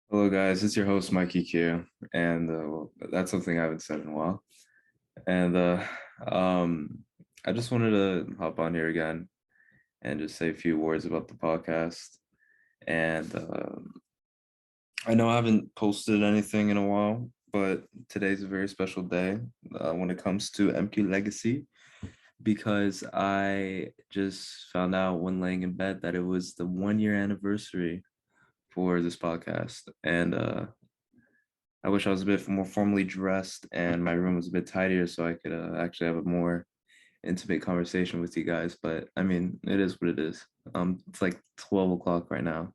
Hello, guys. It's your host, Mikey Q, and that's something I haven't said in a while. And um, I just wanted to hop on here again and just say a few words about the podcast. And I know I haven't posted anything in a while, but today's a very special day when it comes to MQ Legacy because I just found out when laying in bed that it was the 1 year anniversary for this podcast, and I wish I was a bit more formally dressed and my room was a bit tidier so I could actually have a more intimate conversation with you guys. But I mean, it is what it is. It's like 12 o'clock right now.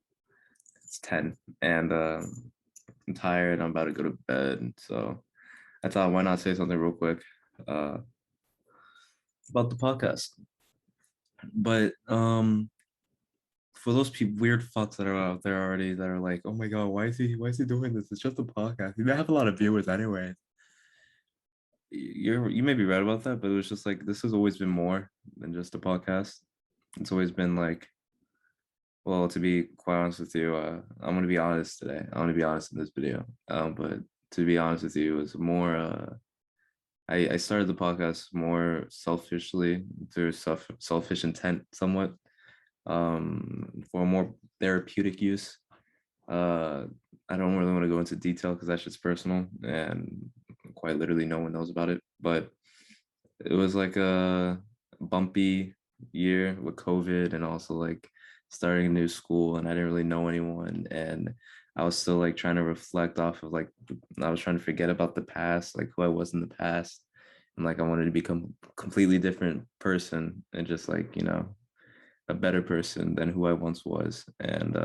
It's 10, and I'm tired. I'm about to go to bed. So I thought, why not say something real quick uh, about the podcast? But for those people, weird fucks that are out there already that are like, oh my god, why is he doing this? It's just a podcast. He may have a lot of viewers anyway. You may be right about that, but it was just like this has always been more than just a podcast. It's always been like, well, to be quite honest with you, I'm gonna be honest today. I'm gonna be honest in this video. But to be honest with you, it was more I started the podcast more selfishly through selfish intent somewhat, for more therapeutic use. Uh I don't really want to go into detail because that's just personal and quite literally no one knows about it. But it was like a bumpy year with COVID and also like starting a new school, and I didn't really know anyone, and I was still like trying to reflect off of like I was trying to forget about the past, like who I was in the past, and like I wanted to become a completely different person and just like, a better person than who I once was. And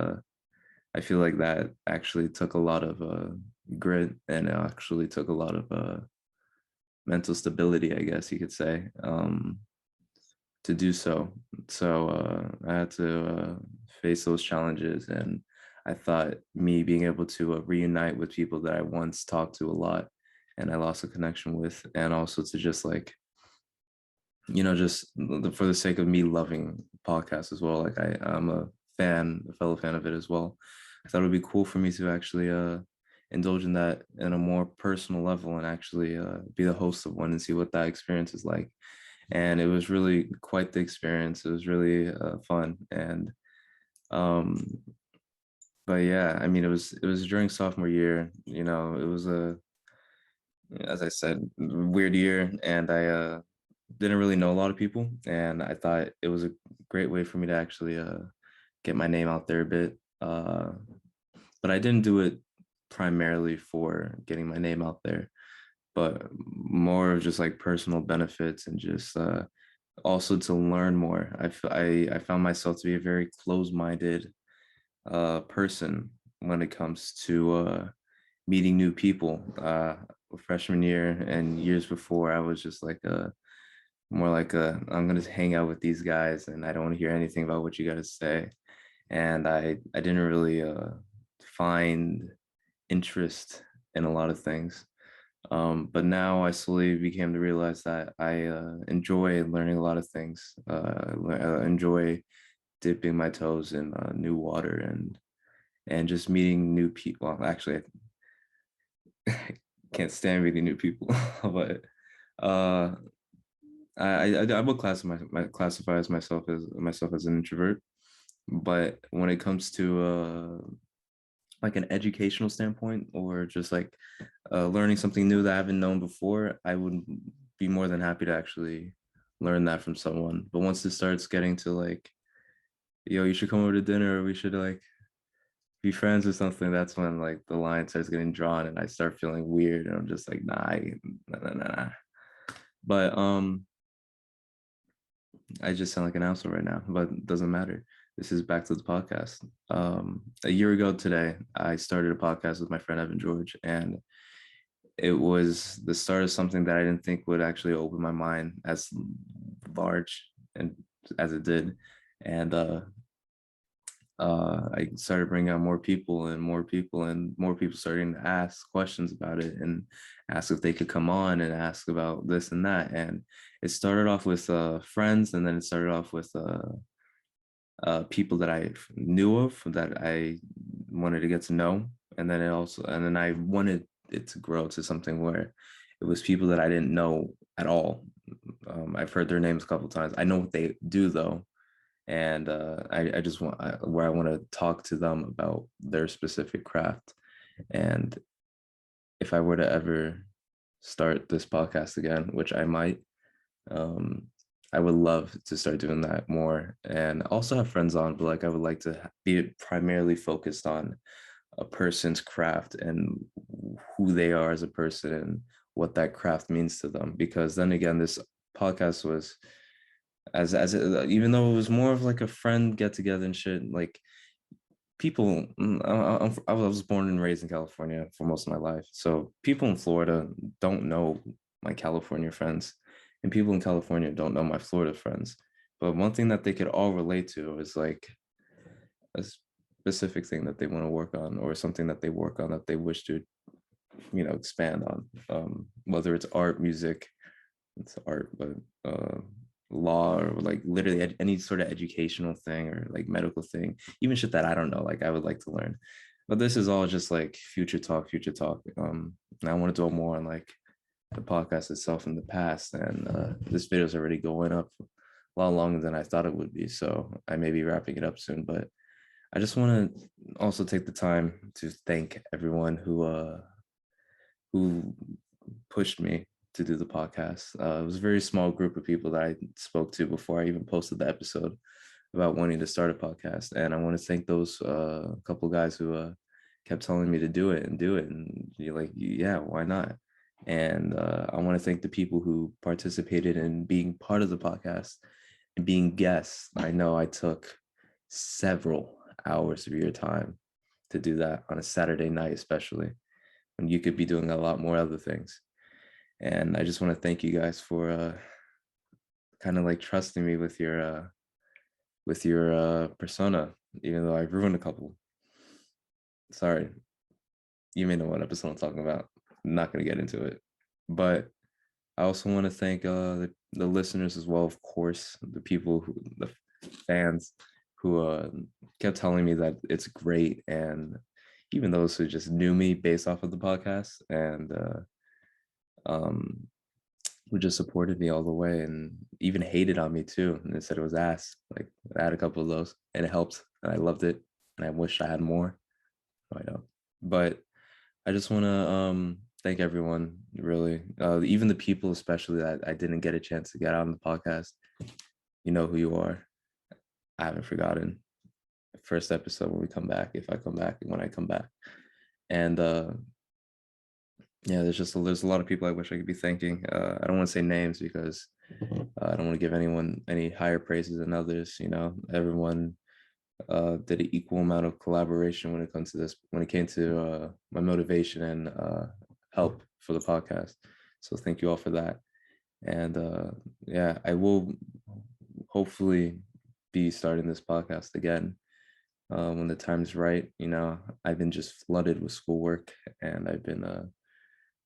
I feel like that actually took a lot of grit, and it actually took a lot of mental stability, I guess you could say, to do so. So I had to face those challenges, and I thought me being able to reunite with people that I once talked to a lot and I lost a connection with, and also to just like, just for the sake of me loving podcasts as well. Like I'm a fellow fan of it as well. I thought it would be cool for me to actually indulge in that in a more personal level and actually be the host of one and see what that experience is like. And it was really quite the experience. It was really fun. And um, but yeah, I mean, it was during sophomore year. It was a, as I said, weird year, and I didn't really know a lot of people, and I thought it was a great way for me to actually get my name out there a bit. But I didn't do it primarily for getting my name out there, but more of just like personal benefits and just also to learn more. I found myself to be a very closed-minded person when it comes to meeting new people. Freshman year and years before, I was just like a more like a I'm gonna hang out with these guys and I don't want to hear anything about what you got to say. And I didn't really find interest in a lot of things. But now I slowly became to realize that I enjoy learning a lot of things. I enjoy dipping my toes in new water and just meeting new people. Well, actually, I can't stand meeting new people, but uh, I would classify as myself as an introvert. But when it comes to like an educational standpoint or just like learning something new that I haven't known before, I would be more than happy to actually learn that from someone. But once it starts getting to like, yo, you should come over to dinner, or we should like be friends or something, that's when like the line starts getting drawn and I start feeling weird and I'm just like, nah. But I just sound like an asshole right now, but it doesn't matter. This is back to the podcast. A year ago today, I started a podcast with my friend Evan George, and it was the start of something that I didn't think would actually open my mind as large and as it did. And I started bringing out more people and more people and more people starting to ask questions about it and ask if they could come on and ask about this and that. And it started off with friends, and then it started off with people that I knew of that I wanted to get to know. and then I wanted it to grow to something where it was people that I didn't know at all. I've heard their names a couple times. I know what they do though, and I just want where I want to talk to them about their specific craft. And if I were to ever start this podcast again, which I might, um, I would love to start doing that more, and also have friends on. But like, I would like to be primarily focused on a person's craft and who they are as a person and what that craft means to them. Because then again, this podcast was even though it was more of like a friend get together and shit, like people, I was born and raised in California for most of my life, so people in Florida don't know my California friends, and people in California don't know my Florida friends. But one thing that they could all relate to is like a specific thing that they want to work on, or something that they work on that they wish to, expand on. Whether it's art, music, it's art, but law, or like literally any sort of educational thing, or like medical thing, even shit that I don't know, like I would like to learn. But this is all just like future talk. And I want to dwell more on like the podcast itself in the past, and this video is already going up a lot longer than I thought it would be, so I may be wrapping it up soon. But I just want to also take the time to thank everyone who pushed me to do the podcast. It was a very small group of people that I spoke to before I even posted the episode about wanting to start a podcast, and I want to thank those couple guys who kept telling me to do it, and you're like, yeah, why not? And I want to thank the people who participated in being part of the podcast and being guests. I know I took several hours of your time to do that on a Saturday night, especially when you could be doing a lot more other things. And I just want to thank you guys for kind of like trusting me with your persona, even though I've ruined a couple. Sorry, you may know what episode I'm talking about. I'm not going to get into it, but I also want to thank the listeners as well, of course, the fans who kept telling me that it's great, and even those who just knew me based off of the podcast, and um, who just supported me all the way and even hated on me too, and they said it was ass. Like, I had a couple of those, and it helped, and I loved it, and I wish I had more. I don't. But I just want to thank everyone, really, even the people, especially that I didn't get a chance to get on the podcast. You know who you are. I haven't forgotten. First episode when we come back, if I come back, when I come back, and yeah, there's a lot of people I wish I could be thanking. I don't want to say names because I don't want to give anyone any higher praises than others. Everyone did an equal amount of collaboration when it comes to this, when it came to my motivation and help for the podcast. So thank you all for that. And yeah, I will hopefully be starting this podcast again when the time's right. I've been just flooded with schoolwork, and I've been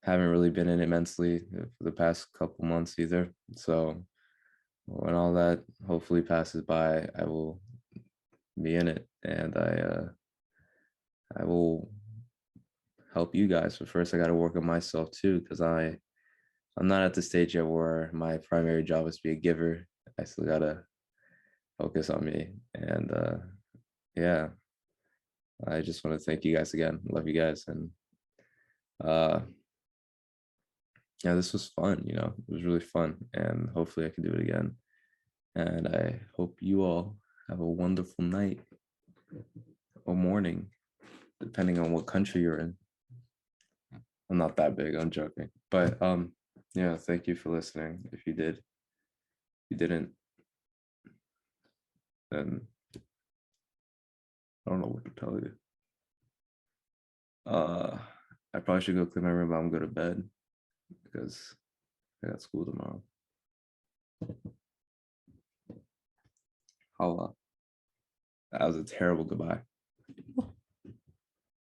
haven't really been in it mentally for the past couple months either. So when all that hopefully passes by, I will be in it, and I will help you guys. But first, I got to work on myself too, because I'm not at the stage yet where my primary job is to be a giver. I still gotta focus on me, and yeah, I just want to thank you guys again. Love you guys, and uh, yeah, this was fun. It was really fun, and hopefully I can do it again. And I hope you all have a wonderful night or morning, depending on what country you're in. I'm not that big, I'm joking. But yeah, thank you for listening. If you did. If you didn't, then I don't know what to tell you. I probably should go clean my room, but I'm going to bed because I got school tomorrow. Holla. That was a terrible goodbye.